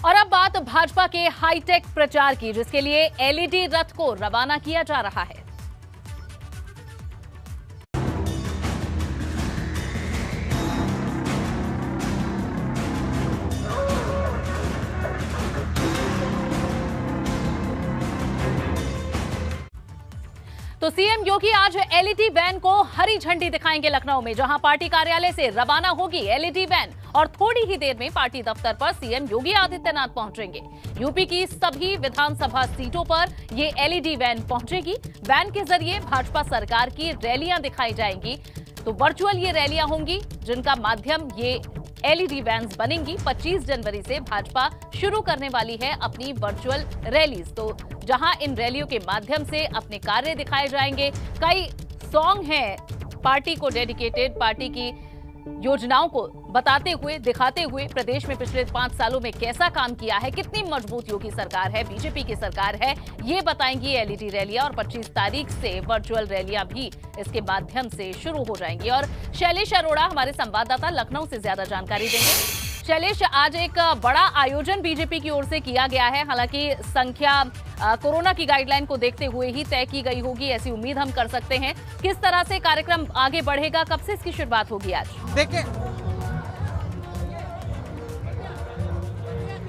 और अब बात भाजपा के हाईटेक प्रचार की, जिसके लिए एलईडी रथ को रवाना किया जा रहा है। तो सीएम योगी आज एलईडी वैन को हरी झंडी दिखाएंगे लखनऊ में, जहां पार्टी कार्यालय से रवाना होगी एलईडी वैन और थोड़ी ही देर में पार्टी दफ्तर पर सीएम योगी आदित्यनाथ पहुंचेंगे। यूपी की सभी विधानसभा सीटों पर ये एलईडी वैन पहुंचेगी। वैन के जरिए भाजपा सरकार की रैलियां दिखाई जाएंगी। तो वर्चुअल ये रैलियां होंगी, जिनका माध्यम ये एलईडी वैन्स बनेंगी। 25 जनवरी से भाजपा शुरू करने वाली है अपनी वर्चुअल रैलीज। तो जहां इन रैलियों के माध्यम से अपने कार्य दिखाए जाएंगे। कई सॉन्ग हैं पार्टी को डेडिकेटेड, पार्टी की योजनाओं को बताते हुए, दिखाते हुए प्रदेश में पिछले 5 सालों में कैसा काम किया है, कितनी मजबूत योगी सरकार है, बीजेपी की सरकार है, ये बताएंगी एलईडी रैलियां। और 25 तारीख से वर्चुअल रैलियां भी इसके माध्यम से शुरू हो जाएंगी। और शैलेश अरोड़ा हमारे संवाददाता लखनऊ से ज्यादा जानकारी देंगे। शैलेश, आज एक बड़ा आयोजन बीजेपी की ओर से किया गया है। हालांकि संख्या कोरोना की गाइडलाइन को देखते हुए ही तय की गई होगी, ऐसी उम्मीद हम कर सकते हैं। किस तरह से कार्यक्रम आगे बढ़ेगा, कब से इसकी शुरुआत होगी आज? देखिए,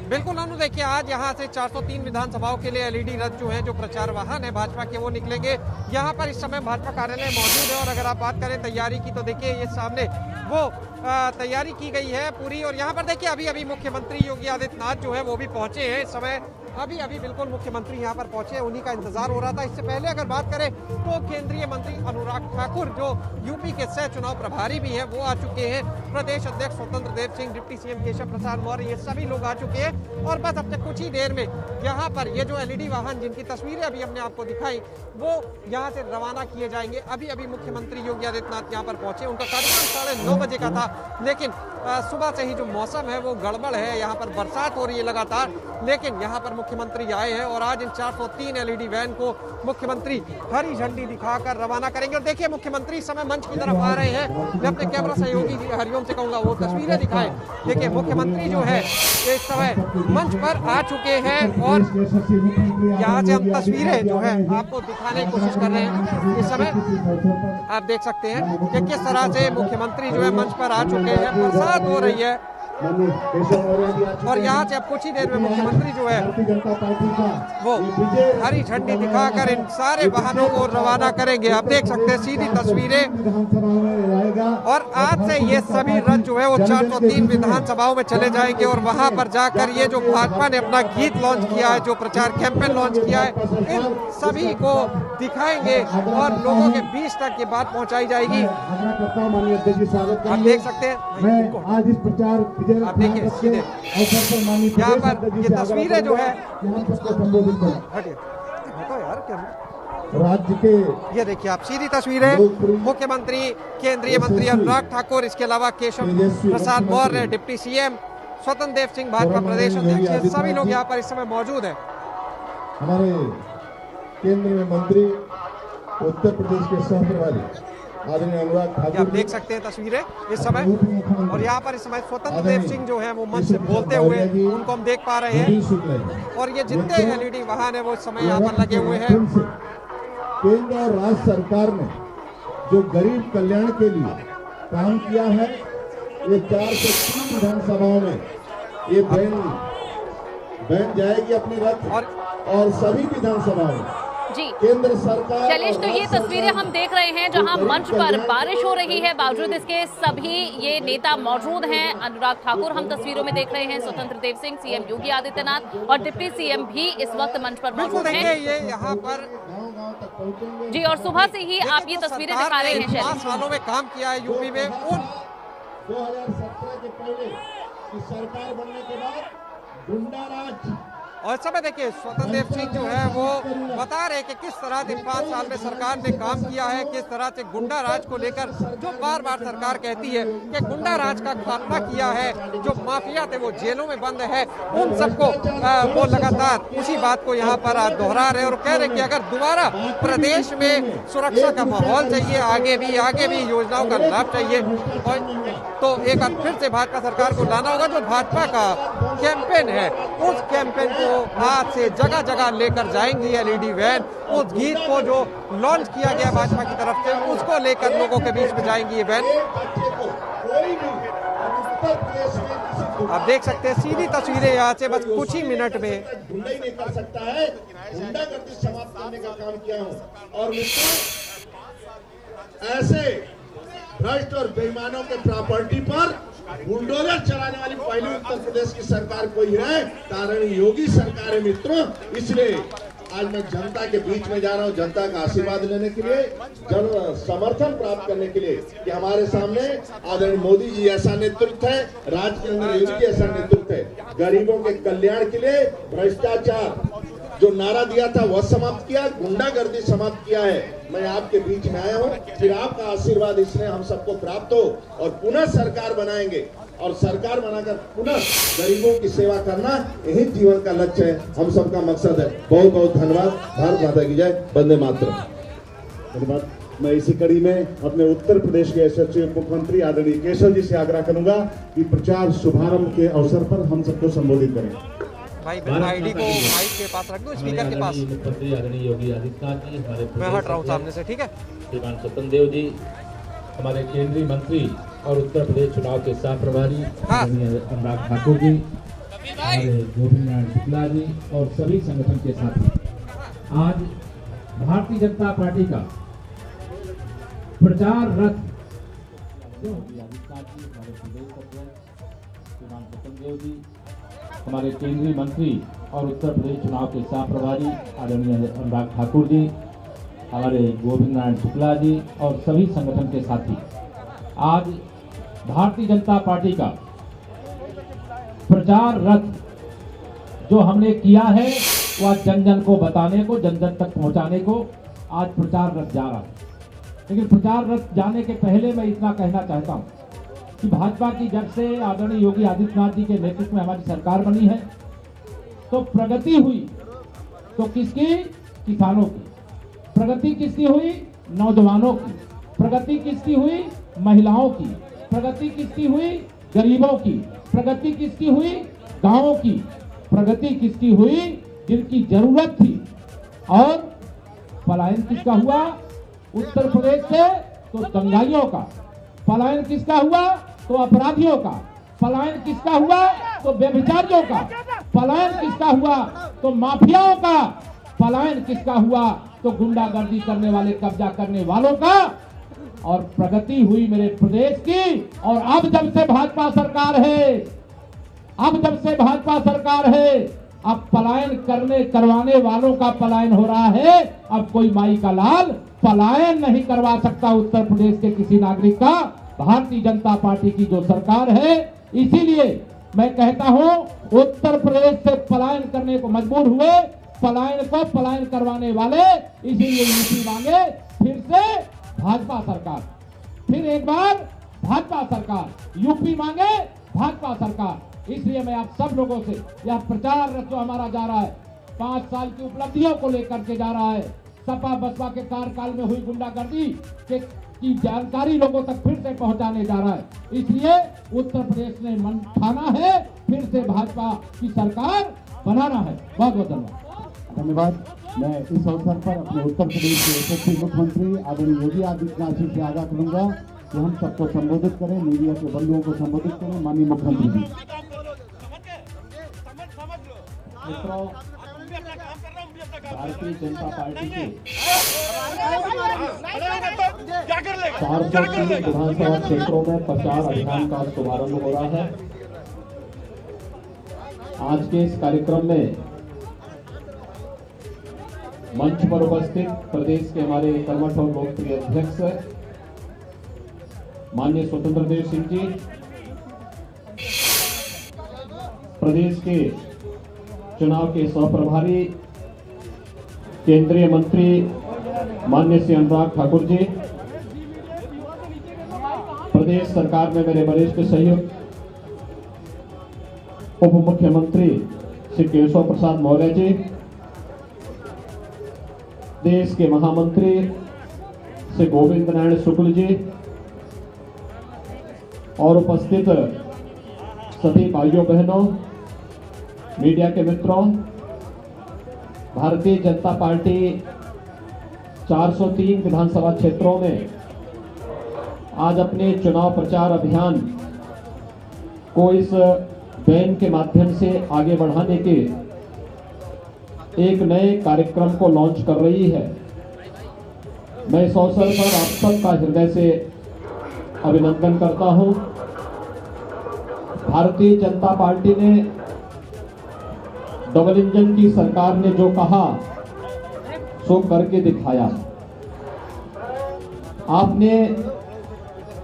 बिल्कुल अनु, देखिए आज यहाँ से 403 विधानसभाओं के लिए एलईडी रथ जो है, जो प्रचार वाहन है भाजपा के, वो निकलेंगे। यहाँ पर इस समय भाजपा कार्यालय मौजूद है। और अगर आप बात करें तैयारी की, तो देखिए ये सामने वो तैयारी की गई है पूरी। और यहाँ पर देखिए अभी अभी मुख्यमंत्री योगी आदित्यनाथ जो है वो भी पहुंचे हैं। इस समय अभी बिल्कुल मुख्यमंत्री यहाँ पर पहुंचे हैं, उन्हीं का इंतजार हो रहा था। इससे पहले अगर बात करें तो केंद्रीय मंत्री अनुराग ठाकुर, जो यूपी के सह चुनाव प्रभारी भी हैं, वो आ चुके हैं। प्रदेश अध्यक्ष स्वतंत्र देव सिंह, डिप्टी सीएम केशव प्रसाद मौर्य, ये सभी लोग आ चुके हैं। और बस अब तक कुछ ही देर में यहाँ पर ये जो एलईडी वाहन, जिनकी तस्वीरें अभी हमने आपको दिखाई, वो यहाँ से रवाना किए जाएंगे। अभी मुख्यमंत्री योगी आदित्यनाथ यहाँ पर पहुंचे। उनका कार्यक्रम 9:30 बजे का था, लेकिन सुबह से ही जो मौसम है वो गड़बड़ है। यहाँ पर बरसात हो रही है लगातार, लेकिन यहाँ पर मुख्यमंत्री आए हैं। और आज इन 403 एलईडी वैन को मुख्यमंत्री हरी झंडी दिखाकर रवाना करेंगे। और देखिए मुख्यमंत्री इस समय मंच की तरफ आ रहे हैं। मैं अपने कैमरा सहयोगी हरिओम से कहूँगा वो तस्वीरें दिखाएं। देखिए मुख्यमंत्री जो है इस समय मंच पर आ चुके हैं। और यहाँ से हम तस्वीरें जो है आपको दिखाने की कोशिश कर रहे हैं। इस समय आप देख सकते हैं कि किस तरह से मुख्यमंत्री जो है मंच पर आ चुके हैं। बरसात हो रही है और यहाँ से अब कुछ ही देर में मुख्यमंत्री जो है वो हरी झंडी दिखाकर इन सारे वाहनों को रवाना करेंगे। आप देख सकते हैं सीधी तस्वीरें। और आज से ये सभी रथ जो है वो 403 विधानसभाओं में चले जाएंगे। और वहां पर जाकर ये जो भाजपा ने अपना गीत लॉन्च किया है, जो प्रचार कैंपेन लॉन्च किया है, इन सभी को दिखाएंगे और लोगों के बीच तक ये बात पहुंचाई जाएगी। आप देख सकते हैं, आप देखिए सीधे यहाँ पर ये तस्वीरें जो है, राज्य के, ये देखिए आप सीधी तस्वीरें। मुख्यमंत्री, केंद्रीय मंत्री अनुराग ठाकुर, इसके अलावा केशव प्रसाद मौर्य, डिप्टी सीएम स्वतंत्र देव सिंह, भाजपा प्रदेश अध्यक्ष, सभी लोग यहाँ पर इस समय मौजूद है। हमारे केंद्रीय मंत्री, उत्तर प्रदेश के सह प्रभारी आदरणीय अनुराग ठाकुर, आप देख सकते हैं तस्वीरें इस समय। और यहाँ पर इस समय स्वतंत्र देव सिंह जो है वो मंच से बोलते हुए, उनको हम देख पा रहे हैं। और ये जितने एलईडी वाहन है वो इस समय यहाँ पर लगे हुए हैं। केंद्र और राज्य सरकार ने जो गरीब कल्याण के लिए काम किया है, ये 403 विधानसभाओं में ये वैन जाएगी अपनी रथ। और सभी विधानसभाओं में जी केंद्र सरकार। शैलेश, तो ये तस्वीरें हम देख रहे हैं जहां मंच पर बारिश हो रही है, बावजूद इसके सभी ये नेता मौजूद हैं। अनुराग ठाकुर हम तस्वीरों में देख रहे हैं, स्वतंत्र देव सिंह, सीएम योगी आदित्यनाथ और डिप्टी सीएम भी इस वक्त मंच पर मौजूद हैं। ये यहाँ पर जी, और सुबह से ही आप ये तस्वीरें दिखा रहे हैं। 5 सालों में काम किया है यूपी में। 2017 के पहले की सरकार बनने के बाद गुंडाराज और इस समय देखिए स्वतंत्र देव सिंह जो है वो बता रहे कि किस तरह इन 5 साल में सरकार ने काम किया है, किस तरह से गुंडा राज को लेकर जो बार बार सरकार कहती है कि गुंडा राज का खात्मा किया है, जो माफिया थे वो जेलों में बंद है, उन सबको वो लगातार उसी बात को यहाँ पर दोहरा रहे और कह रहे कि अगर दोबारा प्रदेश में सुरक्षा का माहौल चाहिए, आगे भी योजनाओं का लाभ चाहिए, और तो एक बार फिर से भाजपा सरकार को लाना होगा। जो भाजपा का कैंपेन है उस कैंपेन को आज से जगह जगह लेकर जाएंगी एलईडी वैन। उस गीत को जो लॉन्च किया गया भाजपा की तरफ से उसको लेकर लोगों के बीच में जाएंगी ये वैन। आप देख सकते हैं सीधी तस्वीरें यहाँ से बस कुछ ही मिनट में। गुंडा ही नहीं कर सकता है, गुंडागर्दी समाप्त करने का काम किया हूँ। और मित्रों, ऐसे भ्रष्ट और बेईमानों के प्रॉपर्टी पर बुलडोजर चलाने वाली पहली उत्तर प्रदेश की सरकार कोई है, कारण योगी सरकार है मित्रों। इसलिए आज मैं जनता के बीच में जा रहा हूं, जनता का आशीर्वाद लेने के लिए, जन समर्थन प्राप्त करने के लिए कि हमारे सामने आदरणीय मोदी जी ऐसा नेतृत्व है, राज्य के अंदर योगी ऐसा नेतृत्व है, गरीबों के कल्याण के लिए भ्रष्टाचार जो नारा दिया था वह समाप्त किया, गुंडागर्दी समाप्त किया है। मैं आपके बीच में आया हूं, फिर आपका आशीर्वाद इसलिए हम सबको प्राप्त हो और पुनः सरकार बनाएंगे और सरकार बनाकर पुनः गरीबों की सेवा करना यही जीवन का लक्ष्य है, हम सबका मकसद है। बहुत बहुत धन्यवाद। भारत माता की जय, वंदे मातरम। धन्यवाद। मैं इसी कड़ी में अपने उत्तर प्रदेश के यशस्वी मुख्यमंत्री आदरणीय केशव जी से आग्रह करूंगा कि प्रचार शुभारंभ के अवसर पर हम सबको संबोधित करें। भाई आईडी को माइक के पास रख दो, स्पीकर के पास। मुख्यमंत्री आदरणीय योगी आदित्यनाथ जी, हमारे मैं हट रहा हूँ सामने से, ठीक है। श्रीमान स्वतंत्र देव जी, हमारे केंद्रीय मंत्री और उत्तर प्रदेश चुनाव के सह प्रभारी अनुराग ठाकुर जी, हमारे गोविंद नारायण शुक्ला जी और सभी संगठन के साथी, आज भारतीय जनता पार्टी का प्रचार रथ योगी आदित्यनाथ जी, हमारे प्रदेश अध्यक्ष श्रीमान स्वतंत्र देव जी, हमारे केंद्रीय मंत्री और उत्तर प्रदेश चुनाव के सह प्रभारी आदरणीय अनुराग ठाकुर जी, हमारे गोविंद नारायण शुक्ला जी और सभी संगठन के साथी, आज भारतीय जनता पार्टी का प्रचार रथ जो हमने किया है वह जन जन को बताने को, जन जन तक पहुंचाने को आज प्रचार रथ जा रहा है। लेकिन प्रचार रथ जाने के पहले मैं इतना कहना चाहता हूं कि भाजपा की जब से आदरणीय योगी आदित्यनाथ जी के नेतृत्व में हमारी सरकार बनी है तो प्रगति हुई, तो किसकी? किसानों की। प्रगति किसकी हुई? नौजवानों की। प्रगति किसकी हुई? महिलाओं की। प्रगति किसकी हुई? गरीबों की। प्रगति किसकी हुई? गांवों की। प्रगति किसकी हुई? जिनकी जरूरत थी। और पलायन किसका हुआ? उत्तर प्रदेश से तो दंगाइयों का। पलायन किसका हुआ? तो अपराधियों का। पलायन किसका हुआ? तो व्यभिचारियों का। पलायन किसका हुआ? तो माफियाओं का। पलायन किसका हुआ? तो गुंडागर्दी करने वाले, कब्जा करने वालों का। और प्रगति हुई मेरे प्रदेश की। और अब जब से भाजपा सरकार है, अब पलायन करवाने वालों का पलायन हो रहा है। अब कोई माई का लाल पलायन नहीं करवा सकता उत्तर प्रदेश के किसी नागरिक का। भारतीय जनता पार्टी की जो सरकार है, इसीलिए मैं कहता हूं उत्तर प्रदेश से पलायन करने को मजबूर हुए, पलायन करवाने वाले, इसीलिए यूपी मांगे फिर से भाजपा सरकार, फिर एक बार भाजपा सरकार, यूपी मांगे भाजपा सरकार। इसलिए मैं आप सब लोगों से यह प्रचार रथ जो हमारा जा रहा है, 5 साल की उपलब्धियों को लेकर के जा रहा है, सपा बसपा के कार्यकाल में हुई गुंडागर्दी की जानकारी लोगों तक फिर से पहुंचाने जा रहा है। इसलिए उत्तर प्रदेश ने मन ठाना है फिर से भाजपा की सरकार बनाना है। बहुत बहुत धन्यवाद। धन्यवाद। मैं इस अवसर पर अपने उत्तर प्रदेश के यशस्वी मुख्यमंत्री आदरणीय योगी आदित्यनाथ जी से आग्रह करूंगा कि हम सबको संबोधित करें, मीडिया के बंधुओं को संबोधित करें। माननीय मुख्यमंत्री जी। मित्रों, भारतीय जनता पार्टी के 403 विधानसभा क्षेत्रों में प्रचार अभियान का शुभारंभ हो रहा है। आज के इस कार्यक्रम में मंच पर उपस्थित प्रदेश के हमारे कर्मठ और लोकप्रिय अध्यक्ष माननीय स्वतंत्र देव सिंह जी, प्रदेश के चुनाव के सह प्रभारी केंद्रीय मंत्री माननीय श्री अनुराग ठाकुर जी, प्रदेश सरकार में मेरे वरिष्ठ सहयोगी उप मुख्यमंत्री श्री केशव प्रसाद मौर्य जी, देश के महामंत्री श्री गोविंद नारायण शुक्ल जी और उपस्थित सभी भाइयों बहनों, मीडिया के मित्रों, भारतीय जनता पार्टी 403 विधानसभा क्षेत्रों में आज अपने चुनाव प्रचार अभियान को इस वैन के माध्यम से आगे बढ़ाने के एक नए कार्यक्रम को लॉन्च कर रही है। मैं इस अवसर पर आप सबका हृदय से अभिनंदन करता हूं। भारतीय जनता पार्टी ने डबल इंजन की सरकार ने जो कहा सो करके दिखाया। आपने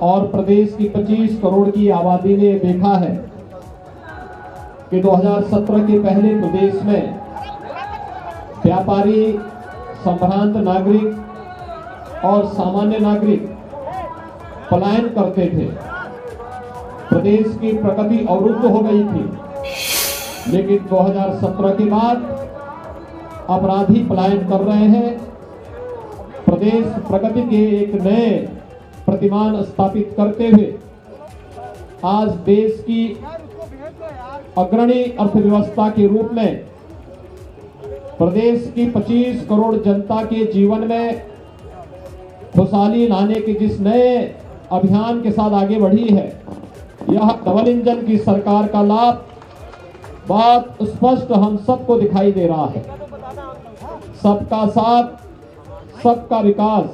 और प्रदेश की 25 करोड़ की आबादी ने देखा है कि 2017 के पहले प्रदेश में व्यापारी, संभ्रांत नागरिक और सामान्य नागरिक पलायन करते थे। प्रदेश की प्रगति अवरुद्ध हो गई थी, लेकिन 2017 के बाद अपराधी पलायन कर रहे हैं। प्रदेश प्रगति के एक नए प्रतिमान स्थापित करते हुए आज देश की अग्रणी अर्थव्यवस्था के रूप में प्रदेश की 25 करोड़ जनता के जीवन में खुशहाली लाने के जिस नए अभियान के साथ आगे बढ़ी है, यह डबल इंजन की सरकार का लाभ बहुत स्पष्ट हम सबको दिखाई दे रहा है। सबका साथ, सबका विकास,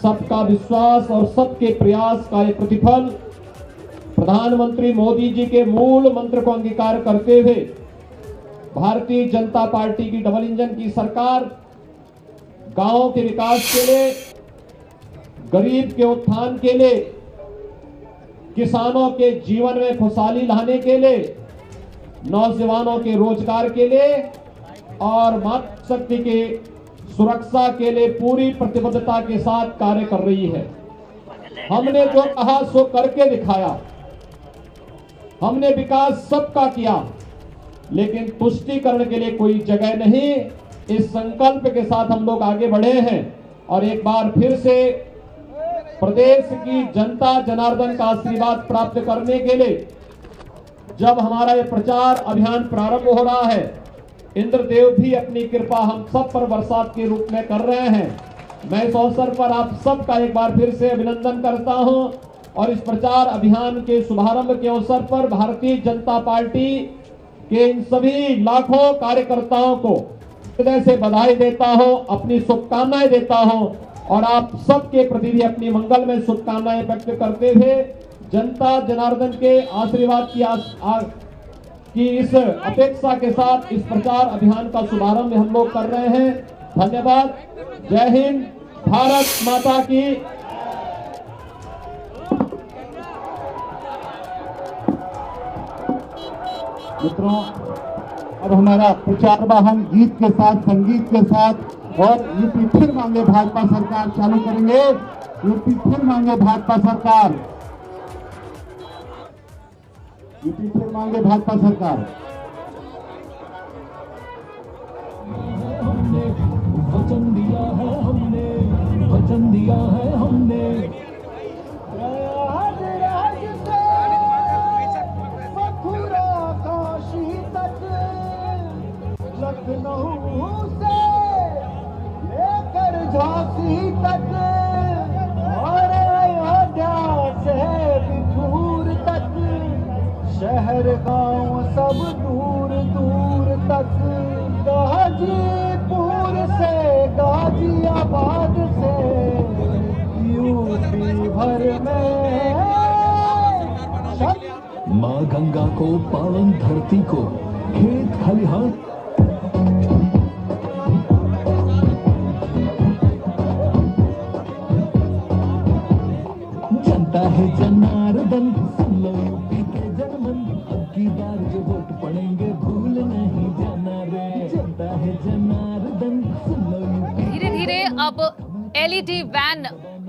सबका विश्वास और सबके प्रयास का एक प्रतिफल प्रधानमंत्री मोदी जी के मूल मंत्र को अंगीकार करते हुए भारतीय जनता पार्टी की डबल इंजन की सरकार गांवों के विकास के लिए, गरीब के उत्थान के लिए, किसानों के जीवन में खुशहाली लाने के लिए, नौजवानों के रोजगार के लिए और मातृशक्ति के सुरक्षा के लिए पूरी प्रतिबद्धता के साथ कार्य कर रही है। हमने जो कहा सो करके दिखाया। हमने विकास सबका किया, लेकिन तुष्टीकरण के लिए कोई जगह नहीं। इस संकल्प के साथ हम लोग आगे बढ़े हैं और एक बार फिर से प्रदेश की जनता जनार्दन का आशीर्वाद प्राप्त करने के लिए जब हमारा ये प्रचार अभियान प्रारंभ हो रहा है, इंद्रदेव भी अपनी कृपा हम सब पर बरसात के रूप में कर रहे हैं। मैं इस अवसर पर आप सबका एक बार फिर से अभिनंदन करता हूं और इस प्रचार अभियान के शुभारंभ के अवसर पर भारतीय जनता पार्टी के इन सभी लाखों कार्यकर्ताओं को हृदय से बधाई देता हूं, अपनी शुभकामनाएं देता हूं और आप सबके प्रति भी अपनी मंगल में शुभकामनाएं व्यक्त करते हुए जनता जनार्दन के आशीर्वाद की इस अपेक्षा के साथ इस प्रचार अभियान का शुभारंभ हम लोग कर रहे हैं। धन्यवाद। जय हिंद। भारत माता की। मित्रों, अब हमारा प्रचार वाहन गीत के साथ, संगीत के साथ और यूपी फिर मांगे भाजपा सरकार चालू करेंगे। यूपी फिर मांगे भाजपा सरकार, यूपी फिर मांगे भाजपा सरकार। वचन दिया है हमने, वचन दिया है हमने। लखनऊ से लेकर झांसी तक और अयोध्या से बिठूर तक, शहर गांव सब दूर दूर तक, गाजीपुर से गाजियाबाद से यूपी भर में माँ गंगा को, पावन धरती को, खेत खलिहान जनता है जनार्दन, सुन लो यूपी के जनमन, अब की बार जो वोट पड़ेंगे भूल नहीं अब एलईडी वैन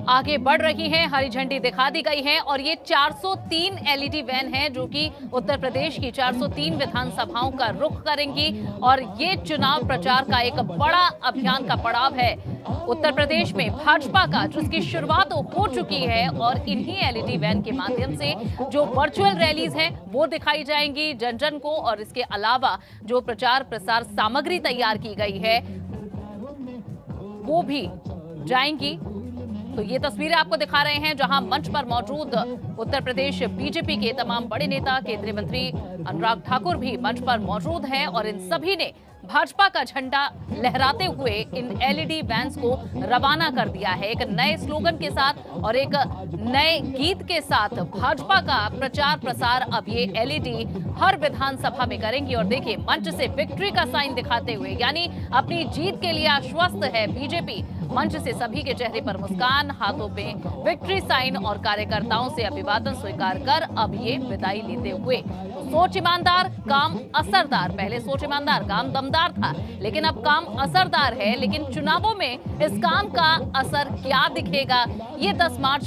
आगे बढ़ रही हैं, हरी झंडी दिखा दी गई है और ये 403 एलईडी वैन हैं जो कि उत्तर प्रदेश की 403 विधानसभाओं का रुख करेंगी और ये चुनाव प्रचार का एक बड़ा अभियान का पड़ाव है उत्तर प्रदेश में भाजपा का, जिसकी शुरुआत हो चुकी है और इन्हीं एलईडी वैन के माध्यम से जो वर्चुअल रैलीज हैं वो दिखाई जाएंगी जन जन को, और इसके अलावा जो प्रचार प्रसार सामग्री तैयार की गई है वो भी जाएंगी। तो ये तस्वीरें आपको दिखा रहे हैं जहां मंच पर मौजूद उत्तर प्रदेश बीजेपी के तमाम बड़े नेता, केंद्रीय मंत्री अनुराग ठाकुर भी मंच पर मौजूद हैं और इन सभी ने भाजपा का झंडा लहराते हुए इन एलईडी वैन्स को रवाना कर दिया है। एक नए स्लोगन के साथ और एक नए गीत के साथ भाजपा का प्रचार प्रसार अब ये एलईडी हर विधानसभा में करेंगी। और देखिए, मंच से विक्ट्री का साइन दिखाते हुए, यानी अपनी जीत के लिए आश्वस्त है बीजेपी। मंच से सभी के चेहरे पर मुस्कान, हाथों में विक्ट्री साइन और कार्यकर्ताओं से अभिवादन स्वीकार कर अब ये विदाई लेते हुए। सोच ईमानदार, काम असरदार। पहले सोच ईमानदार, काम दमदार था, लेकिन अब काम असरदार है। लेकिन चुनावों में इस काम का असर क्या दिखेगा, ये 10 मार्च